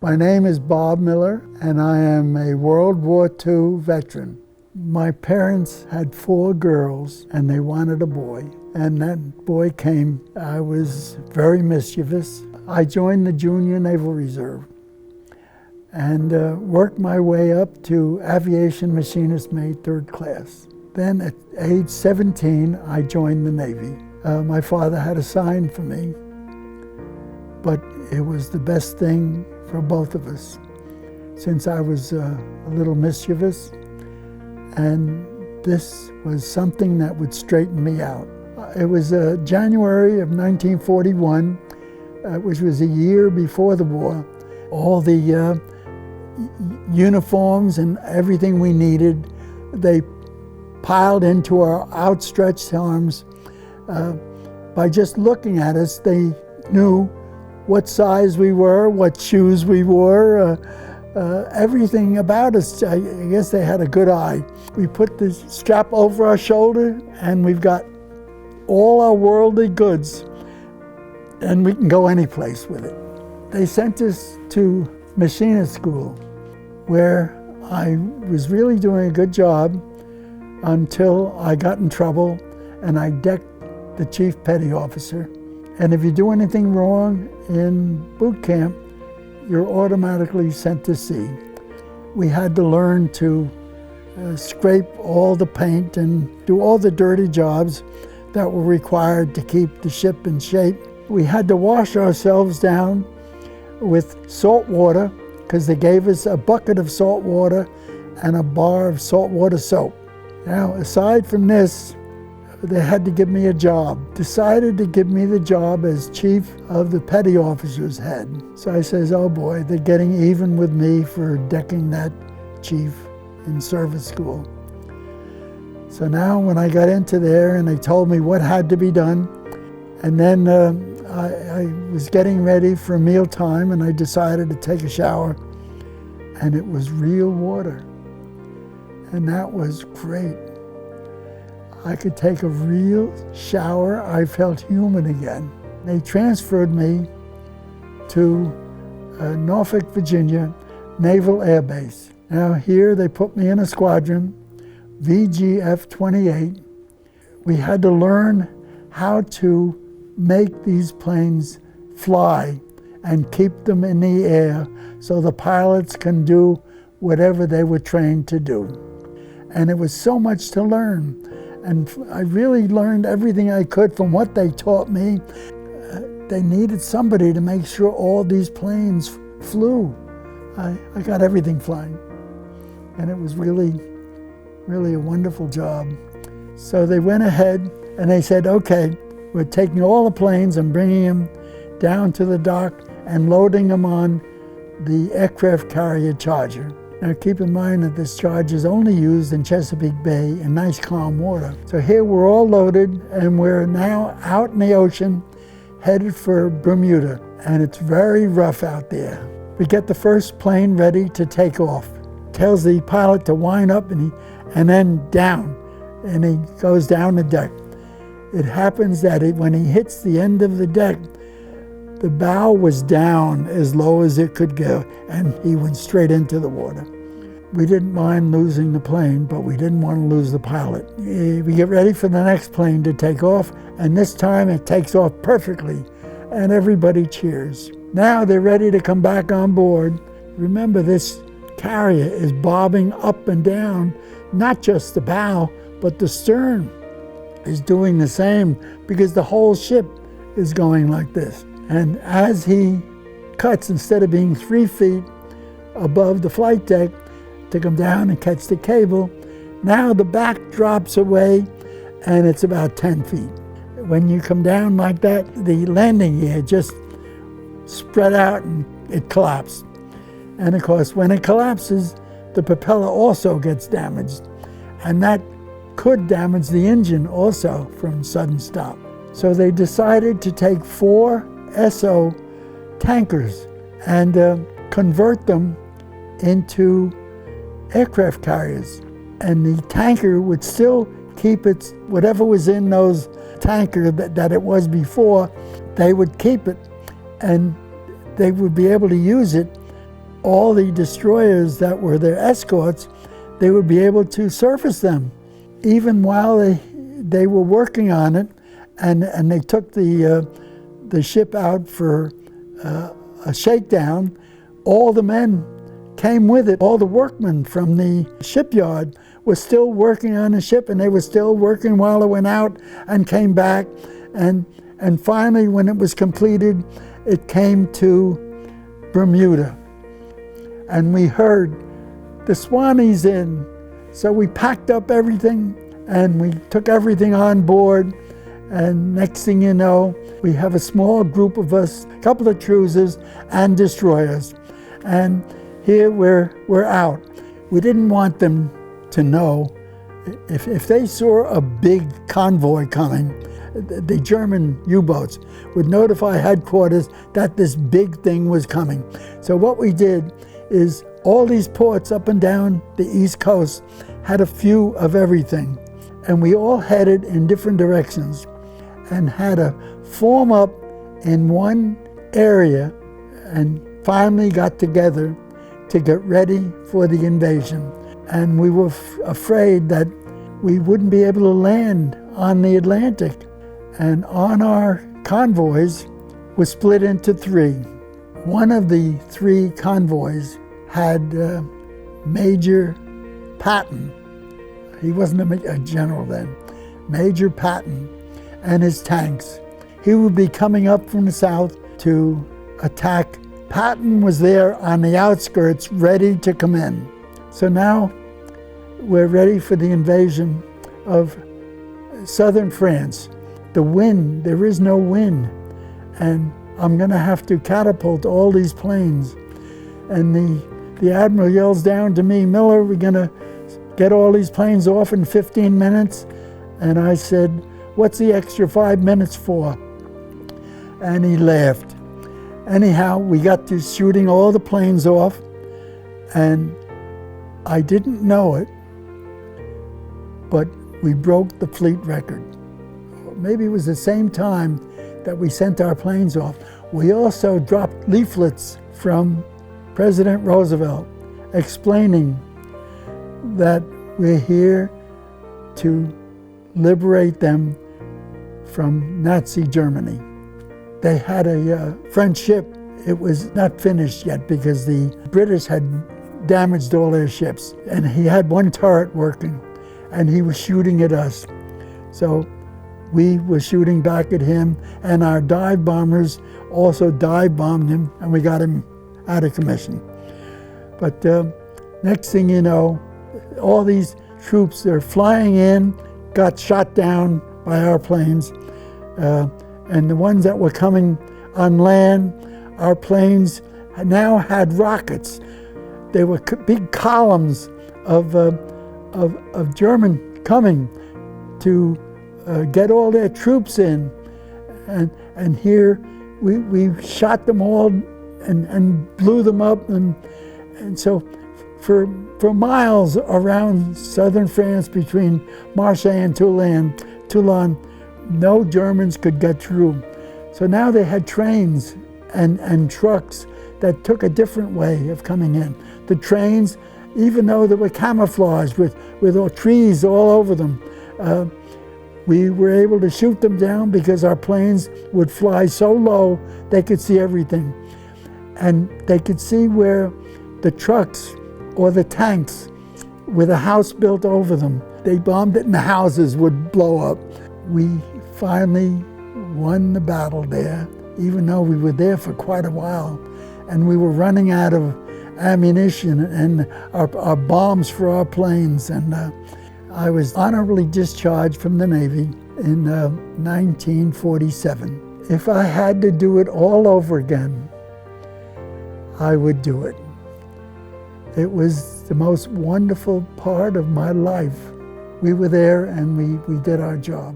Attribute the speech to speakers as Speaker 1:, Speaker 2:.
Speaker 1: My name is Bob Miller, and I am a World War II veteran. My parents had 4 girls, and they wanted a boy. And that boy came. I was very mischievous. I joined the Junior Naval Reserve and worked my way up to Aviation Machinist Mate 3rd class. Then at age 17, I joined the Navy. My father had a sign for me, but it was the best thing for both of us, since I was a little mischievous, and this was something that would straighten me out. It was January of 1941, which was a year before the war. All the uniforms and everything we needed, they piled into our outstretched arms. By just looking at us, they knew what size we were, what shoes we wore, everything about us. I guess they had a good eye. We put the strap over our shoulder and we've got all our worldly goods, and we can go any place with it. They sent us to machinist school, where I was really doing a good job until I got in trouble and I decked the chief petty officer. And if you do anything wrong in boot camp, you're automatically sent to sea. We had to learn to scrape all the paint and do all the dirty jobs that were required to keep the ship in shape. We had to wash ourselves down with salt water, because they gave us a bucket of salt water and a bar of saltwater soap. Now, aside from this, they had to give me a job. Decided to give me the job as chief of the petty officers' head. So I says, oh boy, they're getting even with me for decking that chief in service school. So now when I got into there and they told me what had to be done, and then I was getting ready for mealtime and I decided to take a shower, and it was real water. And that was great. I could take a real shower. I felt human again. They transferred me to Norfolk, Virginia, Naval Air Base. Now here they put me in a squadron, VGF-28. We had to learn how to make these planes fly and keep them in the air so the pilots can do whatever they were trained to do. And it was so much to learn. And I really learned everything I could from what they taught me. They needed somebody to make sure all these planes flew. I got everything flying. And it was really, really a wonderful job. So they went ahead and they said, okay, we're taking all the planes and bringing them down to the dock and loading them on the aircraft carrier Charger. Now keep in mind that this charge is only used in Chesapeake Bay in nice calm water. So here we're all loaded and we're now out in the ocean headed for Bermuda, and it's very rough out there. We get the first plane ready to take off. Tells the pilot to wind up and then down, and he goes down the deck. It happens that when he hits the end of the deck, the bow was down as low as it could go, and he went straight into the water. We didn't mind losing the plane, but we didn't want to lose the pilot. We get ready for the next plane to take off, and this time it takes off perfectly, and everybody cheers. Now they're ready to come back on board. Remember, this carrier is bobbing up and down, not just the bow, but the stern is doing the same, because the whole ship is going like this. And as he cuts, instead of being 3 feet above the flight deck to come down and catch the cable, now the back drops away and it's about 10 feet. When you come down like that, the landing gear just spread out and it collapsed. And of course, when it collapses, the propeller also gets damaged. And that could damage the engine also from sudden stop. So they decided to take 4 SO tankers and convert them into aircraft carriers. And the tanker would still keep its, whatever was in those tanker that it was before, they would keep it, and they would be able to use it all the destroyers that were their escorts, they would be able to surface them. Even while they were working on it, and they took the ship out for a shakedown, all the men came with it. All the workmen from the shipyard were still working on the ship, and they were still working while it went out and came back. And finally, when it was completed, it came to Bermuda. And we heard, the Swanee's in. So we packed up everything, and we took everything on board. And next thing you know, we have a small group of us, a couple of cruisers and destroyers. And here we're out. We didn't want them to know. If they saw a big convoy coming, the German U-boats would notify headquarters that this big thing was coming. So what we did is all these ports up and down the East Coast had a few of everything. And we all headed in different directions and had to form up in one area and finally got together to get ready for the invasion. And we were afraid that we wouldn't be able to land on the Atlantic. And on our convoys was split into three. One of the three convoys had Major Patton. He wasn't a general then. Major Patton and his tanks. He would be coming up from the south to attack. Patton was there on the outskirts, ready to come in. So now we're ready for the invasion of southern France. The wind, there is no wind. And I'm going to have to catapult all these planes. And the admiral yells down to me, Miller, we're going to get all these planes off in 15 minutes. And I said, what's the extra 5 minutes for? And he laughed. Anyhow, we got to shooting all the planes off, and I didn't know it, but we broke the fleet record. Maybe it was the same time that we sent our planes off. We also dropped leaflets from President Roosevelt explaining that we're here to liberate them from Nazi Germany. They had a French ship. It was not finished yet because the British had damaged all their ships. And he had one turret working, and he was shooting at us. So we were shooting back at him, and our dive bombers also dive bombed him, and we got him out of commission. But next thing you know, all these troops, they're flying in, got shot down by our planes. And the ones that were coming on land, our planes now had rockets. They were big columns of German coming to get all their troops in. And here we shot them all and blew them up. And so for miles around southern France between Marseille and Toulon, no Germans could get through. So now they had trains and trucks that took a different way of coming in. The trains, even though they were camouflaged with all trees all over them, we were able to shoot them down because our planes would fly so low they could see everything. And they could see where the trucks or the tanks with a house built over them, they bombed it and the houses would blow up. We finally won the battle there, even though we were there for quite a while. And we were running out of ammunition and our bombs for our planes. And I was honorably discharged from the Navy in 1947. If I had to do it all over again, I would do it. It was the most wonderful part of my life. We were there and we did our job.